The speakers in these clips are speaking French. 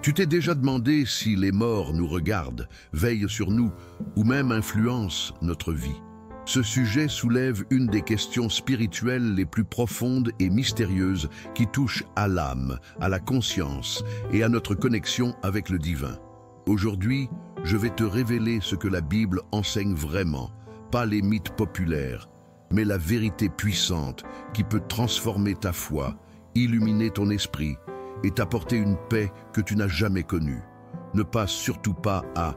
Tu t'es déjà demandé si les morts nous regardent, veillent sur nous ou même influencent notre vie? Ce sujet soulève une des questions spirituelles les plus profondes et mystérieuses qui touchent à l'âme, à la conscience et à notre connexion avec le divin. Aujourd'hui, je vais te révéler ce que la Bible enseigne vraiment, pas les mythes populaires, mais la vérité puissante qui peut transformer ta foi, illuminer ton esprit et t'apporter une paix que tu n'as jamais connue. Ne passe surtout pas à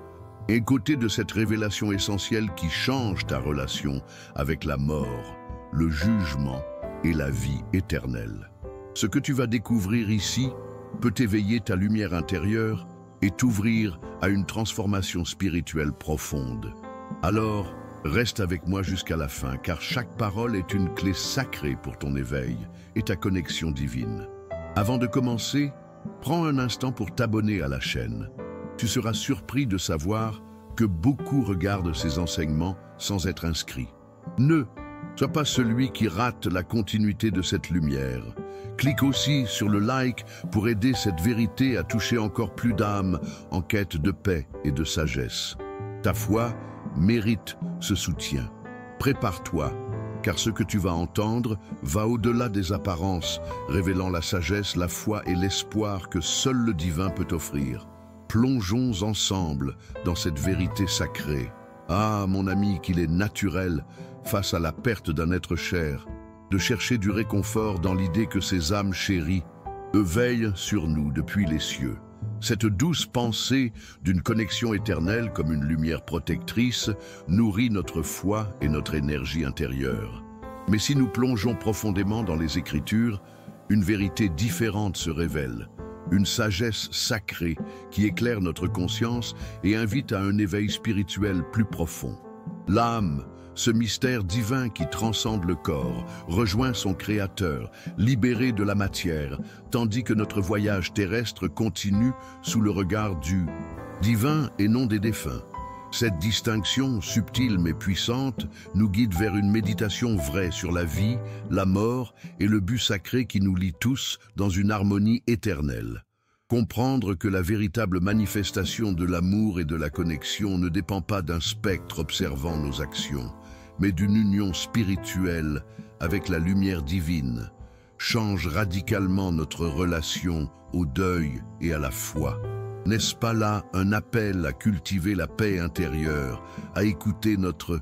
écouter de cette révélation essentielle qui change ta relation avec la mort, le jugement et la vie éternelle. Ce que tu vas découvrir ici peut éveiller ta lumière intérieure et t'ouvrir à une transformation spirituelle profonde. Alors, reste avec moi jusqu'à la fin, car chaque parole est une clé sacrée pour ton éveil et ta connexion divine. Avant de commencer, prends un instant pour t'abonner à la chaîne. Tu seras surpris de savoir que beaucoup regardent ces enseignements sans être inscrits. Ne sois pas celui qui rate la continuité de cette lumière. Clique aussi sur le like pour aider cette vérité à toucher encore plus d'âmes en quête de paix et de sagesse. Ta foi mérite ce soutien. Prépare-toi, car ce que tu vas entendre va au-delà des apparences, révélant la sagesse, la foi et l'espoir que seul le divin peut offrir. Plongeons ensemble dans cette vérité sacrée. Ah, mon ami, qu'il est naturel, face à la perte d'un être cher, de chercher du réconfort dans l'idée que ces âmes chéries veillent sur nous depuis les cieux. Cette douce pensée d'une connexion éternelle comme une lumière protectrice nourrit notre foi et notre énergie intérieure. Mais si nous plongeons profondément dans les Écritures, une vérité différente se révèle, une sagesse sacrée qui éclaire notre conscience et invite à un éveil spirituel plus profond. L'âme, ce mystère divin qui transcende le corps, rejoint son Créateur, libéré de la matière, tandis que notre voyage terrestre continue sous le regard du divin et non des défunts. Cette distinction, subtile mais puissante, nous guide vers une méditation vraie sur la vie, la mort et le but sacré qui nous lie tous dans une harmonie éternelle. Comprendre que la véritable manifestation de l'amour et de la connexion ne dépend pas d'un spectre observant nos actions, mais d'une union spirituelle avec la lumière divine, change radicalement notre relation au deuil et à la foi. N'est-ce pas là un appel à cultiver la paix intérieure, à écouter notre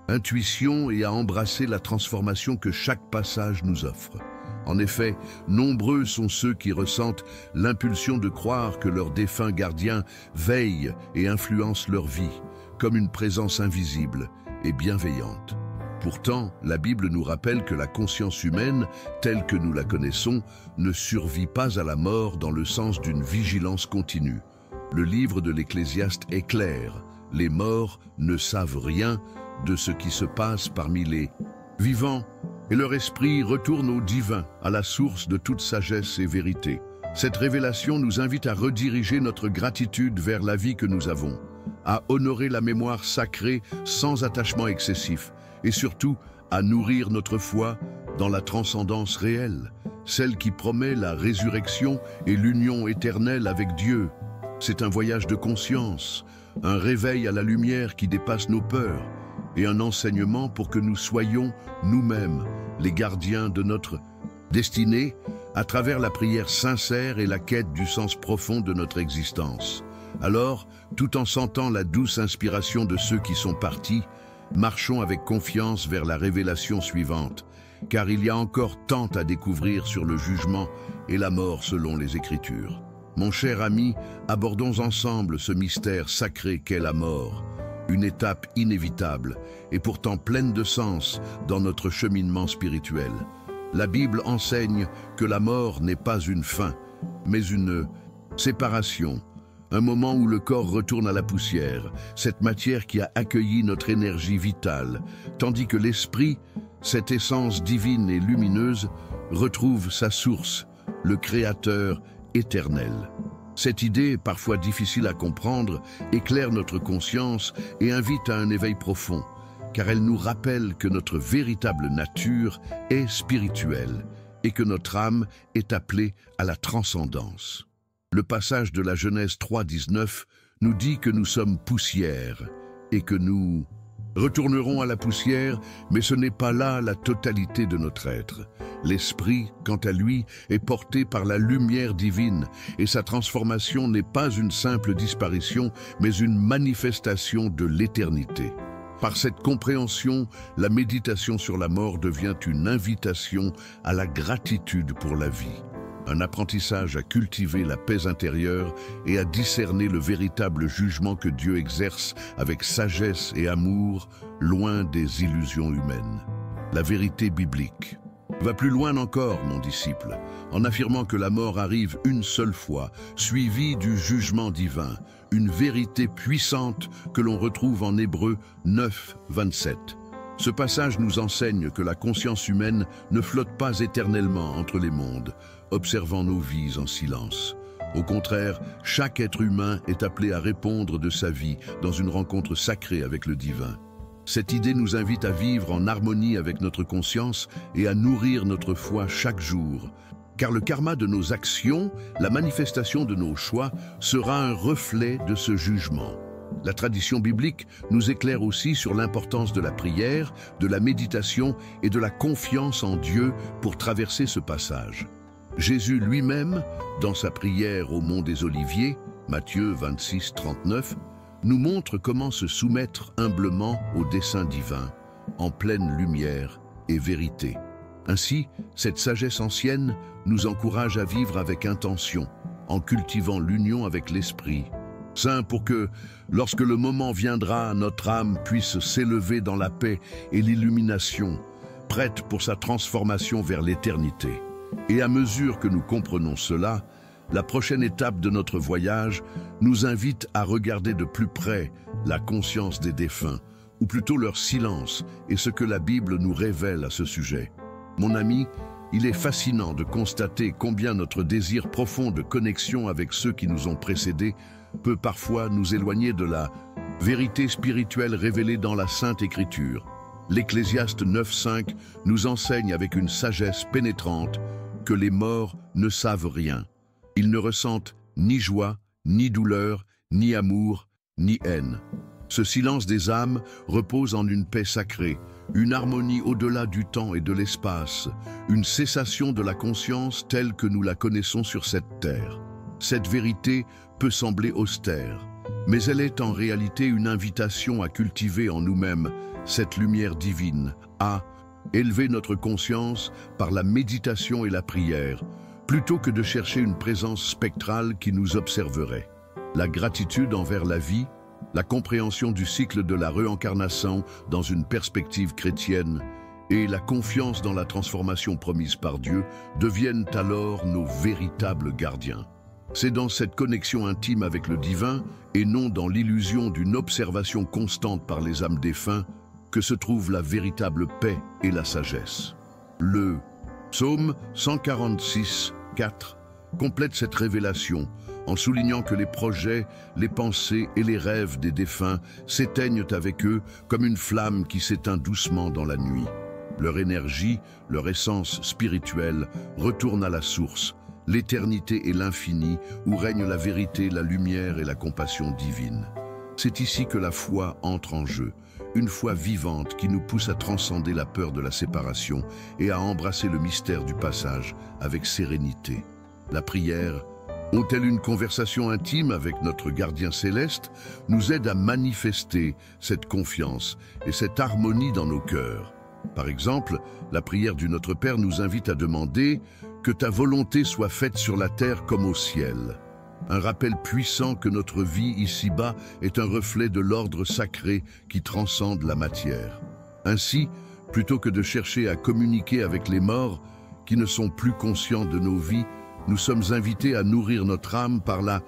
intuition et à embrasser la transformation que chaque passage nous offre? En effet, nombreux sont ceux qui ressentent l'impulsion de croire que leurs défunts gardiens veillent et influencent leur vie, comme une présence invisible et bienveillante. Pourtant, la Bible nous rappelle que la conscience humaine, telle que nous la connaissons, ne survit pas à la mort dans le sens d'une vigilance continue. Le livre de l'Ecclésiaste est clair, les morts ne savent rien de ce qui se passe parmi les vivants, et leur esprit retourne au divin, à la source de toute sagesse et vérité. Cette révélation nous invite à rediriger notre gratitude vers la vie que nous avons, à honorer la mémoire sacrée sans attachement excessif, et surtout à nourrir notre foi dans la transcendance réelle, celle qui promet la résurrection et l'union éternelle avec Dieu. C'est un voyage de conscience, un réveil à la lumière qui dépasse nos peurs, et un enseignement pour que nous soyons nous-mêmes les gardiens de notre destinée à travers la prière sincère et la quête du sens profond de notre existence. Alors, tout en sentant la douce inspiration de ceux qui sont partis, marchons avec confiance vers la révélation suivante, car il y a encore tant à découvrir sur le jugement et la mort selon les Écritures. Mon cher ami, abordons ensemble ce mystère sacré qu'est la mort, une étape inévitable et pourtant pleine de sens dans notre cheminement spirituel. La Bible enseigne que la mort n'est pas une fin, mais une séparation, un moment où le corps retourne à la poussière, cette matière qui a accueilli notre énergie vitale, tandis que l'esprit, cette essence divine et lumineuse, retrouve sa source, le Créateur éternel. Cette idée, parfois difficile à comprendre, éclaire notre conscience et invite à un éveil profond, car elle nous rappelle que notre véritable nature est spirituelle et que notre âme est appelée à la transcendance. Le passage de la Genèse 3:19 nous dit que nous sommes poussière et que nous retournerons à la poussière, mais ce n'est pas là la totalité de notre être. L'esprit, quant à lui, est porté par la lumière divine et sa transformation n'est pas une simple disparition, mais une manifestation de l'éternité. Par cette compréhension, la méditation sur la mort devient une invitation à la gratitude pour la vie, un apprentissage à cultiver la paix intérieure et à discerner le véritable jugement que Dieu exerce avec sagesse et amour, loin des illusions humaines. La vérité biblique va plus loin encore, mon disciple, en affirmant que la mort arrive une seule fois, suivie du jugement divin, une vérité puissante que l'on retrouve en Hébreux 9:27. Ce passage nous enseigne que la conscience humaine ne flotte pas éternellement entre les mondes, observant nos vies en silence. Au contraire, chaque être humain est appelé à répondre de sa vie dans une rencontre sacrée avec le divin. Cette idée nous invite à vivre en harmonie avec notre conscience et à nourrir notre foi chaque jour. Car le karma de nos actions, la manifestation de nos choix, sera un reflet de ce jugement. La tradition biblique nous éclaire aussi sur l'importance de la prière, de la méditation et de la confiance en Dieu pour traverser ce passage. Jésus lui-même, dans sa prière au mont des Oliviers, Matthieu 26:39, nous montre comment se soumettre humblement au dessein divin, en pleine lumière et vérité. Ainsi, cette sagesse ancienne nous encourage à vivre avec intention, en cultivant l'union avec l'Esprit Saint pour que, lorsque le moment viendra, notre âme puisse s'élever dans la paix et l'illumination, prête pour sa transformation vers l'éternité. Et à mesure que nous comprenons cela, la prochaine étape de notre voyage nous invite à regarder de plus près la conscience des défunts, ou plutôt leur silence et ce que la Bible nous révèle à ce sujet. Mon ami, il est fascinant de constater combien notre désir profond de connexion avec ceux qui nous ont précédés peut parfois nous éloigner de la vérité spirituelle révélée dans la Sainte Écriture. L'Ecclésiaste 9:5 nous enseigne avec une sagesse pénétrante que les morts ne savent rien. Ils ne ressentent ni joie, ni douleur, ni amour, ni haine. Ce silence des âmes repose en une paix sacrée, une harmonie au-delà du temps et de l'espace, une cessation de la conscience telle que nous la connaissons sur cette terre. Cette vérité peut sembler austère, mais elle est en réalité une invitation à cultiver en nous-mêmes cette lumière divine, à élever notre conscience par la méditation et la prière, plutôt que de chercher une présence spectrale qui nous observerait. La gratitude envers la vie, la compréhension du cycle de la réincarnation dans une perspective chrétienne et la confiance dans la transformation promise par Dieu deviennent alors nos véritables gardiens. C'est dans cette connexion intime avec le divin et non dans l'illusion d'une observation constante par les âmes défunts que se trouve la véritable paix et la sagesse. Le psaume 146:4 complète cette révélation en soulignant que les projets, les pensées et les rêves des défunts s'éteignent avec eux comme une flamme qui s'éteint doucement dans la nuit. Leur énergie, leur essence spirituelle retourne à la source, l'éternité et l'infini où règnent la vérité, la lumière et la compassion divine. C'est ici que la foi entre en jeu, une foi vivante qui nous pousse à transcender la peur de la séparation et à embrasser le mystère du passage avec sérénité. La prière, ont-elle une conversation intime avec notre gardien céleste, nous aide à manifester cette confiance et cette harmonie dans nos cœurs. Par exemple, la prière du Notre Père nous invite à demander « Que ta volonté soit faite sur la terre comme au ciel ». Un rappel puissant que notre vie ici-bas est un reflet de l'ordre sacré qui transcende la matière. Ainsi, plutôt que de chercher à communiquer avec les morts, qui ne sont plus conscients de nos vies, nous sommes invités à nourrir notre âme par la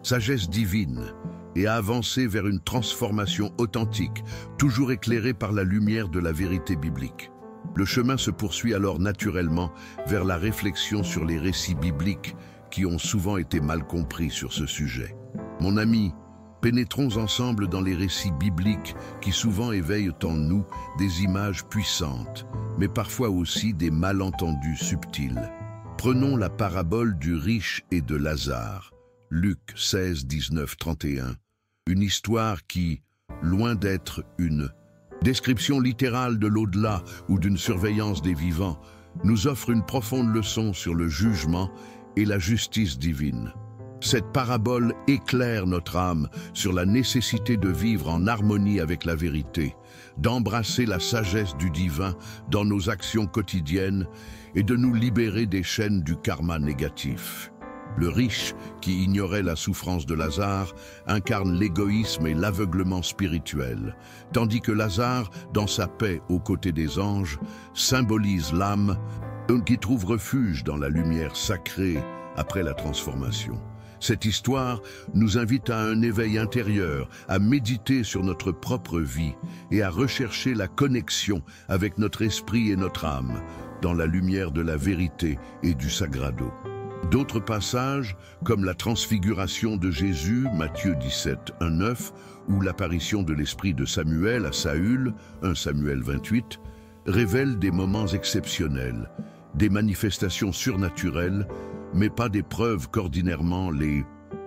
sagesse divine et à avancer vers une transformation authentique, toujours éclairée par la lumière de la vérité biblique. Le chemin se poursuit alors naturellement vers la réflexion sur les récits bibliques qui ont souvent été mal compris sur ce sujet. Mon ami, pénétrons ensemble dans les récits bibliques qui souvent éveillent en nous des images puissantes, mais parfois aussi des malentendus subtils. Prenons la parabole du riche et de Lazare, Luc 16, 19, 31. Une histoire qui, loin d'être une description littérale de l'au-delà ou d'une surveillance des vivants, nous offre une profonde leçon sur le jugement et la justice divine. Cette parabole éclaire notre âme sur la nécessité de vivre en harmonie avec la vérité, d'embrasser la sagesse du divin dans nos actions quotidiennes et de nous libérer des chaînes du karma négatif. Le riche, qui ignorait la souffrance de Lazare, incarne l'égoïsme et l'aveuglement spirituel, tandis que Lazare, dans sa paix aux côtés des anges, symbolise l'âme qui trouve refuge dans la lumière sacrée après la transformation. Cette histoire nous invite à un éveil intérieur, à méditer sur notre propre vie et à rechercher la connexion avec notre esprit et notre âme dans la lumière de la vérité et du Sagrado. D'autres passages, comme la transfiguration de Jésus, Matthieu 17, 1, 9, ou l'apparition de l'esprit de Samuel à Saül, 1 Samuel 28, révèlent des moments exceptionnels, des manifestations surnaturelles, mais pas des preuves qu'ordinairement les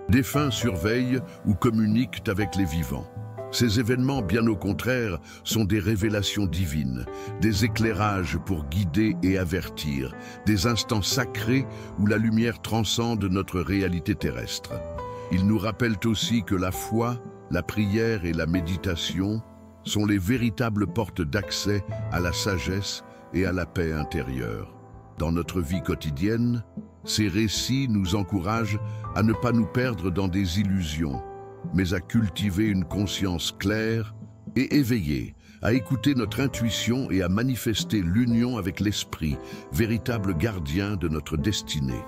défunts surveillent ou communiquent avec les vivants. Ces événements, bien au contraire, sont des révélations divines, des éclairages pour guider et avertir, des instants sacrés où la lumière transcende notre réalité terrestre. Ils nous rappellent aussi que la foi, la prière et la méditation sont les véritables portes d'accès à la sagesse et à la paix intérieure. Dans notre vie quotidienne, ces récits nous encouragent à ne pas nous perdre dans des illusions, mais à cultiver une conscience claire et éveillée, à écouter notre intuition et à manifester l'union avec l'esprit, véritable gardien de notre destinée.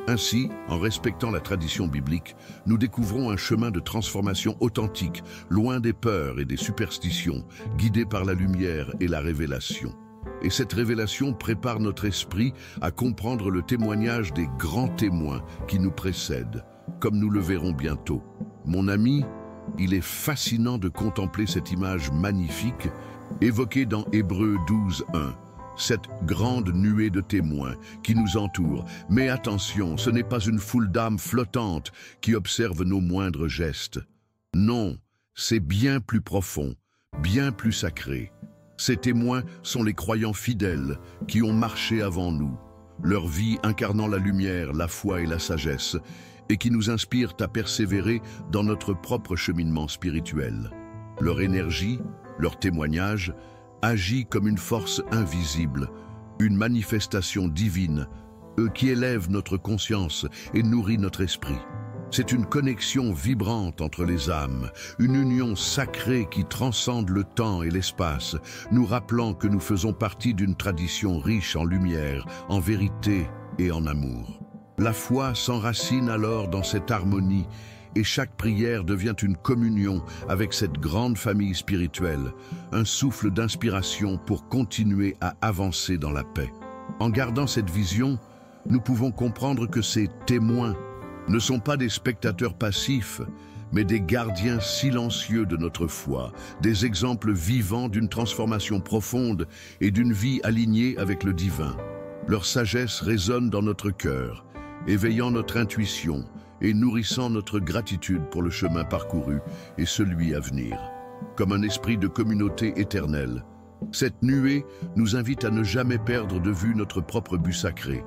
Ainsi, en respectant la tradition biblique, nous découvrons un chemin de transformation authentique, loin des peurs et des superstitions, guidé par la lumière et la révélation. Et cette révélation prépare notre esprit à comprendre le témoignage des grands témoins qui nous précèdent, comme nous le verrons bientôt. Mon ami, il est fascinant de contempler cette image magnifique évoquée dans Hébreux 12, 1, cette grande nuée de témoins qui nous entoure. Mais attention, ce n'est pas une foule d'âmes flottantes qui observent nos moindres gestes. Non, c'est bien plus profond, bien plus sacré. Ces témoins sont les croyants fidèles qui ont marché avant nous, leur vie incarnant la lumière, la foi et la sagesse, et qui nous inspirent à persévérer dans notre propre cheminement spirituel. Leur énergie, leur témoignage, agit comme une force invisible, une manifestation divine, qui élève notre conscience et nourrit notre esprit. C'est une connexion vibrante entre les âmes, une union sacrée qui transcende le temps et l'espace, nous rappelant que nous faisons partie d'une tradition riche en lumière, en vérité et en amour. La foi s'enracine alors dans cette harmonie et chaque prière devient une communion avec cette grande famille spirituelle, un souffle d'inspiration pour continuer à avancer dans la paix. En gardant cette vision, nous pouvons comprendre que ces témoins ne sont pas des spectateurs passifs, mais des gardiens silencieux de notre foi, des exemples vivants d'une transformation profonde et d'une vie alignée avec le divin. Leur sagesse résonne dans notre cœur, éveillant notre intuition et nourrissant notre gratitude pour le chemin parcouru et celui à venir. Comme un esprit de communauté éternelle, cette nuée nous invite à ne jamais perdre de vue notre propre but sacré,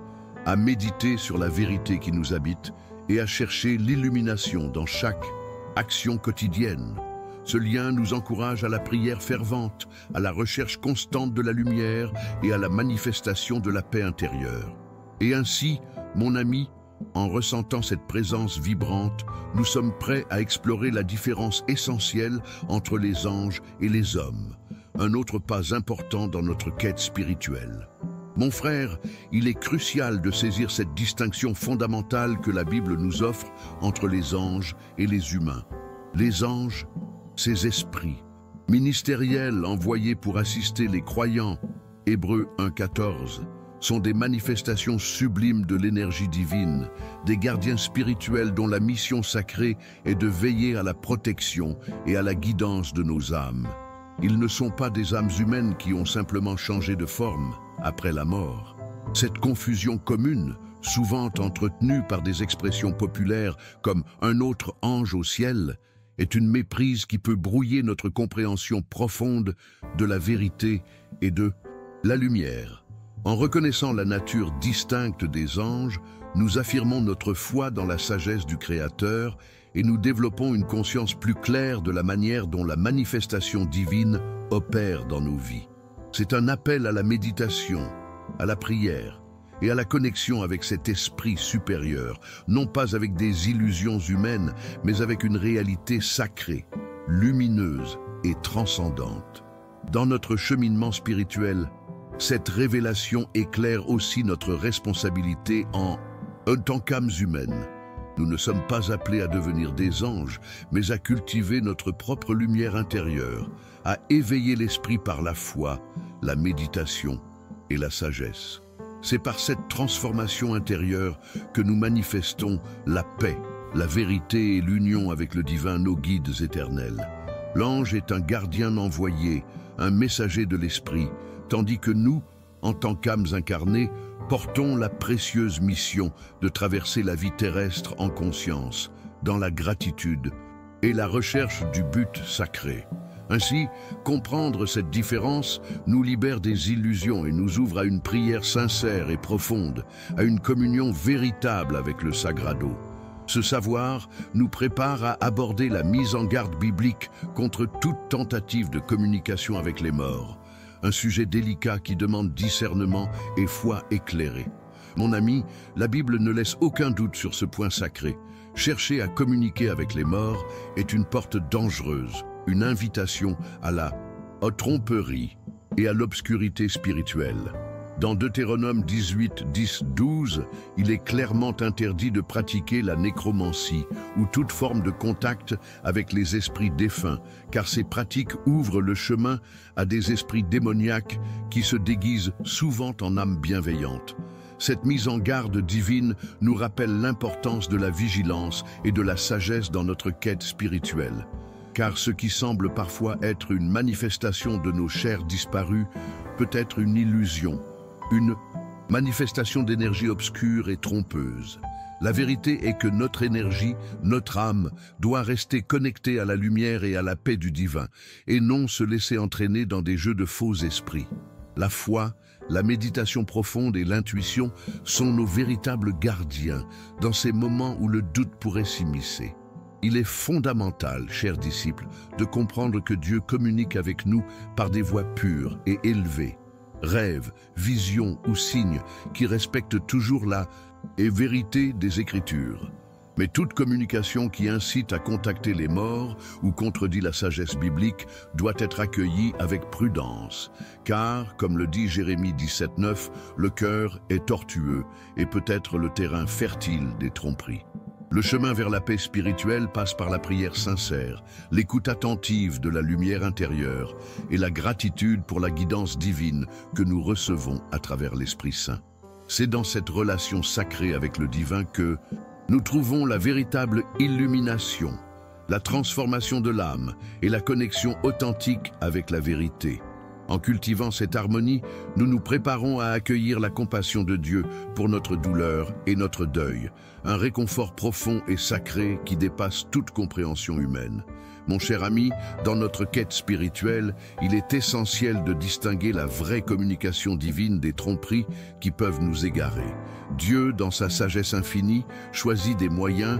à méditer sur la vérité qui nous habite et à chercher l'illumination dans chaque action quotidienne. Ce lien nous encourage à la prière fervente, à la recherche constante de la lumière et à la manifestation de la paix intérieure. Et ainsi, mon ami, en ressentant cette présence vibrante, nous sommes prêts à explorer la différence essentielle entre les anges et les hommes, un autre pas important dans notre quête spirituelle. Mon frère, il est crucial de saisir cette distinction fondamentale que la Bible nous offre entre les anges et les humains. Les anges, ces esprits ministériels envoyés pour assister les croyants, Hébreux 1,14, sont des manifestations sublimes de l'énergie divine, des gardiens spirituels dont la mission sacrée est de veiller à la protection et à la guidance de nos âmes. Ils ne sont pas des âmes humaines qui ont simplement changé de forme après la mort. Cette confusion commune souvent entretenue par des expressions populaires comme « un autre ange au ciel », est une méprise qui peut brouiller notre compréhension profonde de la vérité et de la lumière. En reconnaissant la nature distincte des anges, nous affirmons notre foi dans la sagesse du Créateur et nous développons une conscience plus claire de la manière dont la manifestation divine opère dans nos vies. C'est un appel à la méditation, à la prière et à la connexion avec cet esprit supérieur, non pas avec des illusions humaines, mais avec une réalité sacrée, lumineuse et transcendante. Dans notre cheminement spirituel, cette révélation éclaire aussi notre responsabilité en tant qu'âmes humaines. Nous ne sommes pas appelés à devenir des anges, mais à cultiver notre propre lumière intérieure, à éveiller l'esprit par la foi, la méditation et la sagesse. C'est par cette transformation intérieure que nous manifestons la paix, la vérité et l'union avec le divin, nos guides éternels. L'ange est un gardien envoyé, un messager de l'esprit, tandis que nous, en tant qu'âmes incarnées, portons la précieuse mission de traverser la vie terrestre en conscience, dans la gratitude et la recherche du but sacré. Ainsi, comprendre cette différence nous libère des illusions et nous ouvre à une prière sincère et profonde, à une communion véritable avec le Sagrado. Ce savoir nous prépare à aborder la mise en garde biblique contre toute tentative de communication avec les morts. Un sujet délicat qui demande discernement et foi éclairée. Mon ami, la Bible ne laisse aucun doute sur ce point sacré. Chercher à communiquer avec les morts est une porte dangereuse, une invitation à la tromperie et à l'obscurité spirituelle. Dans Deutéronome 18, 10, 12, il est clairement interdit de pratiquer la nécromancie ou toute forme de contact avec les esprits défunts, car ces pratiques ouvrent le chemin à des esprits démoniaques qui se déguisent souvent en âmes bienveillantes. Cette mise en garde divine nous rappelle l'importance de la vigilance et de la sagesse dans notre quête spirituelle. Car ce qui semble parfois être une manifestation de nos chairs disparues peut être une illusion, une manifestation d'énergie obscure et trompeuse. La vérité est que notre énergie, notre âme, doit rester connectée à la lumière et à la paix du divin, et non se laisser entraîner dans des jeux de faux esprits. La foi, la méditation profonde et l'intuition sont nos véritables gardiens dans ces moments où le doute pourrait s'immiscer. Il est fondamental, chers disciples, de comprendre que Dieu communique avec nous par des voies pures et élevées, rêves, visions ou signes qui respectent toujours la vérité des Écritures. Mais toute communication qui incite à contacter les morts ou contredit la sagesse biblique doit être accueillie avec prudence, car, comme le dit Jérémie 17:9, le cœur est tortueux et peut être le terrain fertile des tromperies. Le chemin vers la paix spirituelle passe par la prière sincère, l'écoute attentive de la lumière intérieure et la gratitude pour la guidance divine que nous recevons à travers l'Esprit Saint. C'est dans cette relation sacrée avec le divin que nous trouvons la véritable illumination, la transformation de l'âme et la connexion authentique avec la vérité. En cultivant cette harmonie, nous nous préparons à accueillir la compassion de Dieu pour notre douleur et notre deuil, un réconfort profond et sacré qui dépasse toute compréhension humaine. Mon cher ami, dans notre quête spirituelle, il est essentiel de distinguer la vraie communication divine des tromperies qui peuvent nous égarer. Dieu, dans sa sagesse infinie, choisit des moyens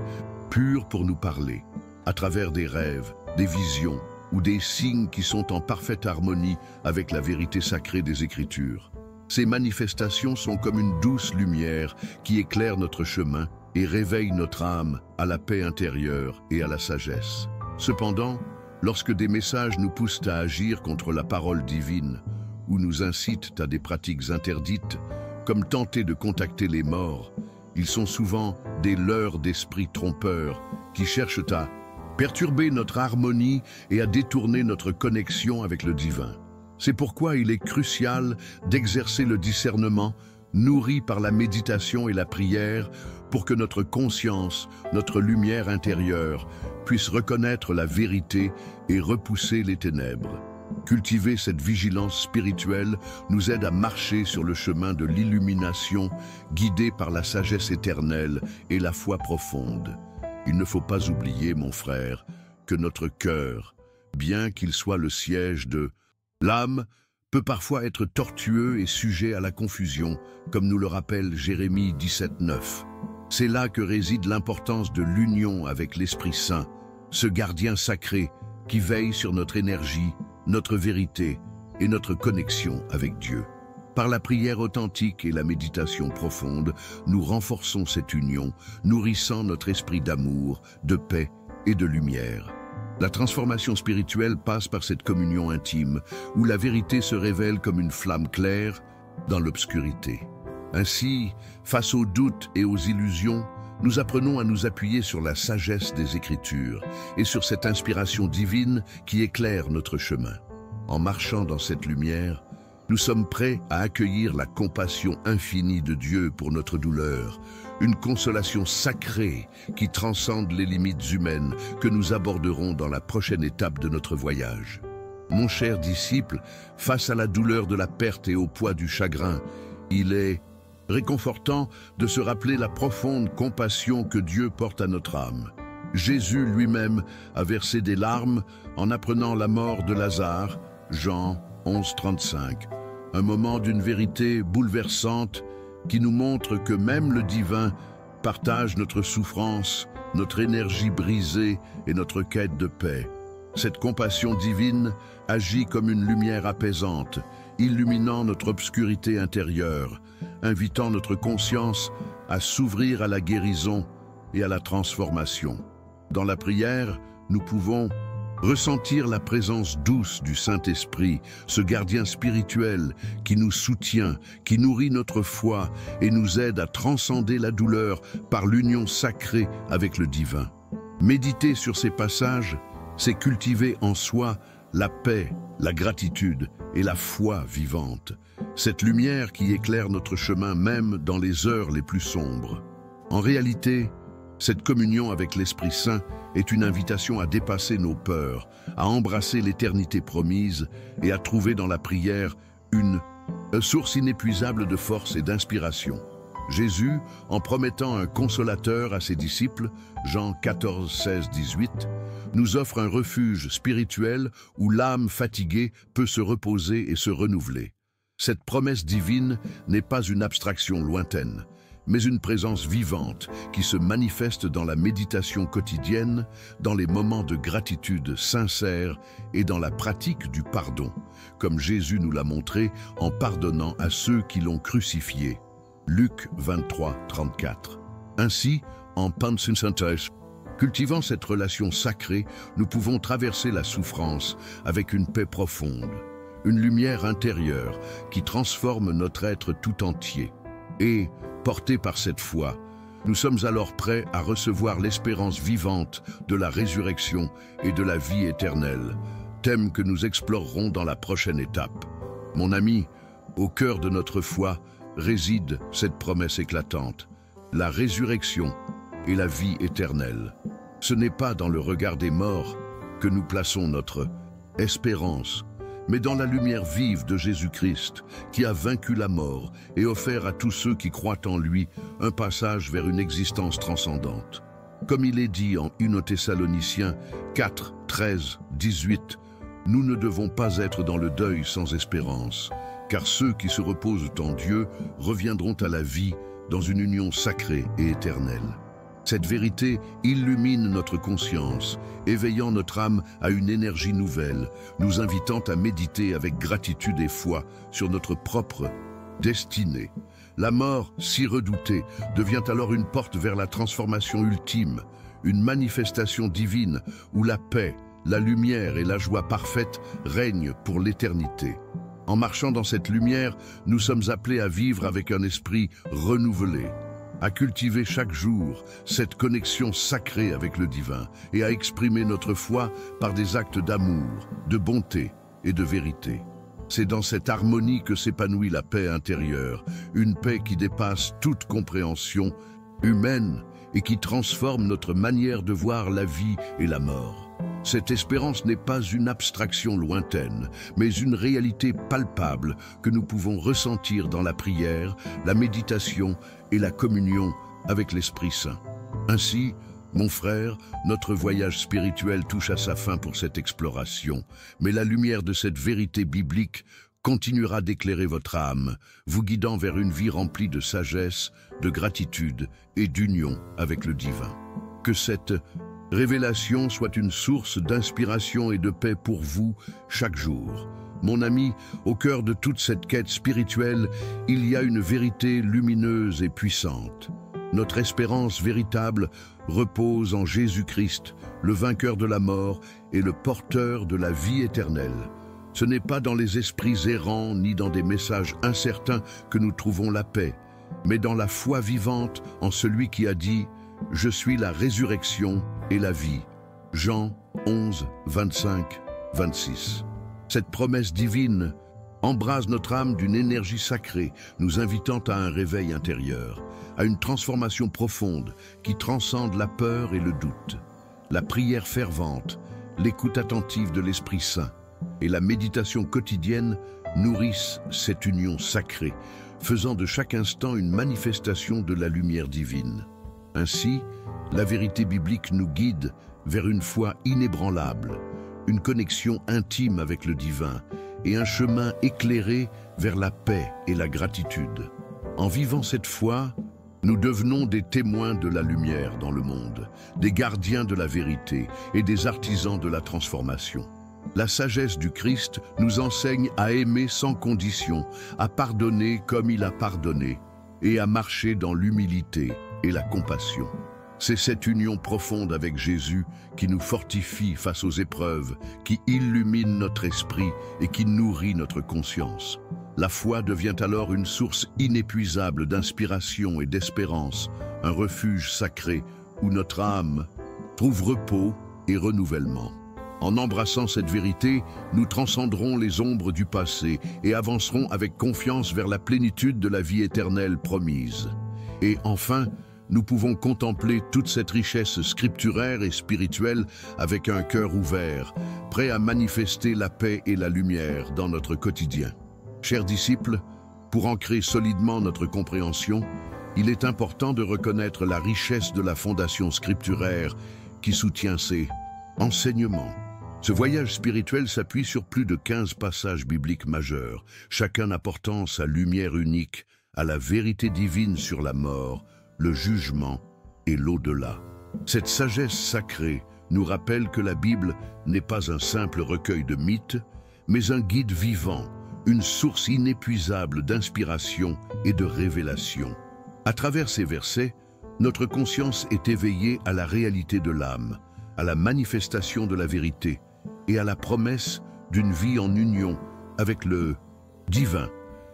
purs pour nous parler, à travers des rêves, des visions, ou des signes qui sont en parfaite harmonie avec la vérité sacrée des Écritures. Ces manifestations sont comme une douce lumière qui éclaire notre chemin et réveille notre âme à la paix intérieure et à la sagesse. Cependant, lorsque des messages nous poussent à agir contre la parole divine ou nous incitent à des pratiques interdites, comme tenter de contacter les morts, ils sont souvent des leurres d'esprits trompeurs qui cherchent à perturber notre harmonie et à détourner notre connexion avec le divin. C'est pourquoi il est crucial d'exercer le discernement, nourri par la méditation et la prière, pour que notre conscience, notre lumière intérieure, puisse reconnaître la vérité et repousser les ténèbres. Cultiver cette vigilance spirituelle nous aide à marcher sur le chemin de l'illumination, guidés par la sagesse éternelle et la foi profonde. Il ne faut pas oublier, mon frère, que notre cœur, bien qu'il soit le siège de l'âme, peut parfois être tortueux et sujet à la confusion, comme nous le rappelle Jérémie 17:9. C'est là que réside l'importance de l'union avec l'Esprit Saint, ce gardien sacré qui veille sur notre énergie, notre vérité et notre connexion avec Dieu. Par la prière authentique et la méditation profonde, nous renforçons cette union, nourrissant notre esprit d'amour, de paix et de lumière. La transformation spirituelle passe par cette communion intime, où la vérité se révèle comme une flamme claire dans l'obscurité. Ainsi, face aux doutes et aux illusions, nous apprenons à nous appuyer sur la sagesse des Écritures et sur cette inspiration divine qui éclaire notre chemin. En marchant dans cette lumière, nous sommes prêts à accueillir la compassion infinie de Dieu pour notre douleur, une consolation sacrée qui transcende les limites humaines que nous aborderons dans la prochaine étape de notre voyage. Mon cher disciple, face à la douleur de la perte et au poids du chagrin, il est réconfortant de se rappeler la profonde compassion que Dieu porte à notre âme. Jésus lui-même a versé des larmes en apprenant la mort de Lazare, Jean 11:35. Un moment d'une vérité bouleversante qui nous montre que même le divin partage notre souffrance, notre énergie brisée et notre quête de paix. Cette compassion divine agit comme une lumière apaisante, illuminant notre obscurité intérieure, invitant notre conscience à s'ouvrir à la guérison et à la transformation. Dans la prière, nous pouvons ressentir la présence douce du Saint-Esprit, ce gardien spirituel qui nous soutient, qui nourrit notre foi et nous aide à transcender la douleur par l'union sacrée avec le divin. Méditer sur ces passages, c'est cultiver en soi la paix, la gratitude et la foi vivante. Cette lumière qui éclaire notre chemin même dans les heures les plus sombres. En réalité, cette communion avec l'Esprit Saint est une invitation à dépasser nos peurs, à embrasser l'éternité promise et à trouver dans la prière une source inépuisable de force et d'inspiration. Jésus, en promettant un consolateur à ses disciples, Jean 14, 16, 18, nous offre un refuge spirituel où l'âme fatiguée peut se reposer et se renouveler. Cette promesse divine n'est pas une abstraction lointaine, mais une présence vivante qui se manifeste dans la méditation quotidienne, dans les moments de gratitude sincère et dans la pratique du pardon, comme Jésus nous l'a montré en pardonnant à ceux qui l'ont crucifié. Luc 23, 34. Ainsi, en Pansinsantes, cultivant cette relation sacrée, nous pouvons traverser la souffrance avec une paix profonde, une lumière intérieure qui transforme notre être tout entier. Et, portés par cette foi, nous sommes alors prêts à recevoir l'espérance vivante de la résurrection et de la vie éternelle, thème que nous explorerons dans la prochaine étape. Mon ami, au cœur de notre foi réside cette promesse éclatante, la résurrection et la vie éternelle. Ce n'est pas dans le regard des morts que nous plaçons notre espérance, mais dans la lumière vive de Jésus-Christ, qui a vaincu la mort et offert à tous ceux qui croient en lui un passage vers une existence transcendante. Comme il est dit en 1 Thessaloniciens 4, 13, 18, nous ne devons pas être dans le deuil sans espérance, car ceux qui se reposent en Dieu reviendront à la vie dans une union sacrée et éternelle. Cette vérité illumine notre conscience, éveillant notre âme à une énergie nouvelle, nous invitant à méditer avec gratitude et foi sur notre propre destinée. La mort, si redoutée, devient alors une porte vers la transformation ultime, une manifestation divine où la paix, la lumière et la joie parfaite règnent pour l'éternité. En marchant dans cette lumière, nous sommes appelés à vivre avec un esprit renouvelé, à cultiver chaque jour cette connexion sacrée avec le divin et à exprimer notre foi par des actes d'amour, de bonté et de vérité. C'est dans cette harmonie que s'épanouit la paix intérieure, une paix qui dépasse toute compréhension humaine et qui transforme notre manière de voir la vie et la mort. Cette espérance n'est pas une abstraction lointaine, mais une réalité palpable que nous pouvons ressentir dans la prière, la méditation et la communion avec l'Esprit Saint. Ainsi, mon frère, notre voyage spirituel touche à sa fin pour cette exploration, mais la lumière de cette vérité biblique continuera d'éclairer votre âme, vous guidant vers une vie remplie de sagesse, de gratitude et d'union avec le divin. Que cette révélation soit une source d'inspiration et de paix pour vous chaque jour. Mon ami, au cœur de toute cette quête spirituelle, il y a une vérité lumineuse et puissante. Notre espérance véritable repose en Jésus-Christ, le vainqueur de la mort et le porteur de la vie éternelle. Ce n'est pas dans les esprits errants ni dans des messages incertains que nous trouvons la paix, mais dans la foi vivante en celui qui a dit « Je suis la résurrection et la vie ». Jean 11, 25, 26. Cette promesse divine embrase notre âme d'une énergie sacrée, nous invitant à un réveil intérieur, à une transformation profonde qui transcende la peur et le doute. La prière fervente, l'écoute attentive de l'Esprit Saint et la méditation quotidienne nourrissent cette union sacrée, faisant de chaque instant une manifestation de la lumière divine. Ainsi, la vérité biblique nous guide vers une foi inébranlable, une connexion intime avec le divin et un chemin éclairé vers la paix et la gratitude. En vivant cette foi, nous devenons des témoins de la lumière dans le monde, des gardiens de la vérité et des artisans de la transformation. La sagesse du Christ nous enseigne à aimer sans condition, à pardonner comme il a pardonné et à marcher dans l'humilité et la compassion. C'est cette union profonde avec Jésus qui nous fortifie face aux épreuves, qui illumine notre esprit et qui nourrit notre conscience. La foi devient alors une source inépuisable d'inspiration et d'espérance, un refuge sacré où notre âme trouve repos et renouvellement. En embrassant cette vérité, nous transcenderons les ombres du passé et avancerons avec confiance vers la plénitude de la vie éternelle promise. Et enfin, nous pouvons contempler toute cette richesse scripturaire et spirituelle avec un cœur ouvert, prêt à manifester la paix et la lumière dans notre quotidien. Chers disciples, pour ancrer solidement notre compréhension, il est important de reconnaître la richesse de la fondation scripturaire qui soutient ces enseignements. Ce voyage spirituel s'appuie sur plus de 15 passages bibliques majeurs, chacun apportant sa lumière unique à la vérité divine sur la mort, le jugement et l'au-delà. Cette sagesse sacrée nous rappelle que la Bible n'est pas un simple recueil de mythes, mais un guide vivant, une source inépuisable d'inspiration et de révélation. À travers ces versets, notre conscience est éveillée à la réalité de l'âme, à la manifestation de la vérité et à la promesse d'une vie en union avec le divin.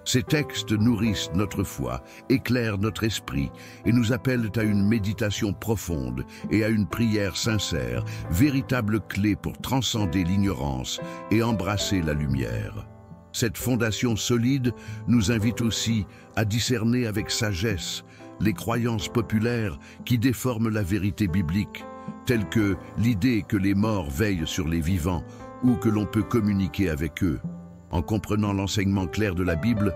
Ces textes nourrissent notre foi, éclairent notre esprit et nous appellent à une méditation profonde et à une prière sincère, véritable clé pour transcender l'ignorance et embrasser la lumière. Cette fondation solide nous invite aussi à discerner avec sagesse les croyances populaires qui déforment la vérité biblique, telles que l'idée que les morts veillent sur les vivants ou que l'on peut communiquer avec eux. En comprenant l'enseignement clair de la Bible,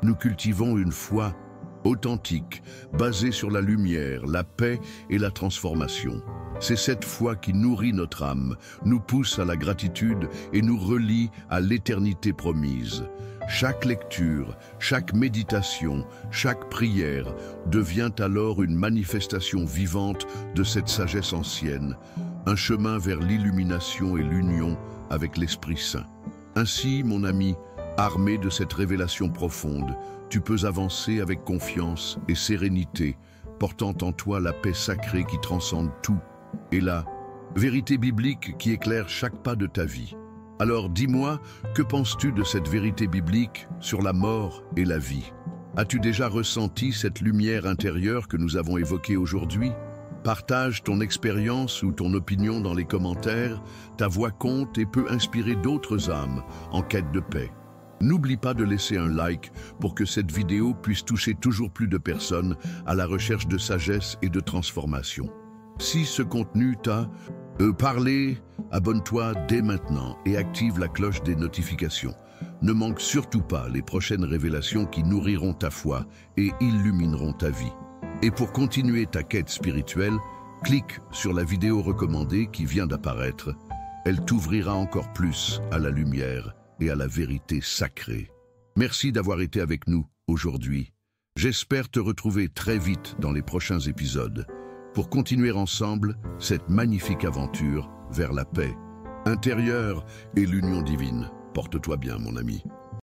nous cultivons une foi authentique, basée sur la lumière, la paix et la transformation. C'est cette foi qui nourrit notre âme, nous pousse à la gratitude et nous relie à l'éternité promise. Chaque lecture, chaque méditation, chaque prière devient alors une manifestation vivante de cette sagesse ancienne, un chemin vers l'illumination et l'union avec l'Esprit Saint. Ainsi, mon ami, armé de cette révélation profonde, tu peux avancer avec confiance et sérénité, portant en toi la paix sacrée qui transcende tout, et la vérité biblique qui éclaire chaque pas de ta vie. Alors dis-moi, que penses-tu de cette vérité biblique sur la mort et la vie? As-tu déjà ressenti cette lumière intérieure que nous avons évoquée aujourd'hui? Partage ton expérience ou ton opinion dans les commentaires, ta voix compte et peut inspirer d'autres âmes en quête de paix. N'oublie pas de laisser un like pour que cette vidéo puisse toucher toujours plus de personnes à la recherche de sagesse et de transformation. Si ce contenu t'a Parler, abonne-toi dès maintenant et active la cloche des notifications. Ne manque surtout pas les prochaines révélations qui nourriront ta foi et illumineront ta vie. Et pour continuer ta quête spirituelle, clique sur la vidéo recommandée qui vient d'apparaître. Elle t'ouvrira encore plus à la lumière et à la vérité sacrée. Merci d'avoir été avec nous aujourd'hui. J'espère te retrouver très vite dans les prochains épisodes pour continuer ensemble cette magnifique aventure vers la paix intérieure et l'union divine. Porte-toi bien, mon ami.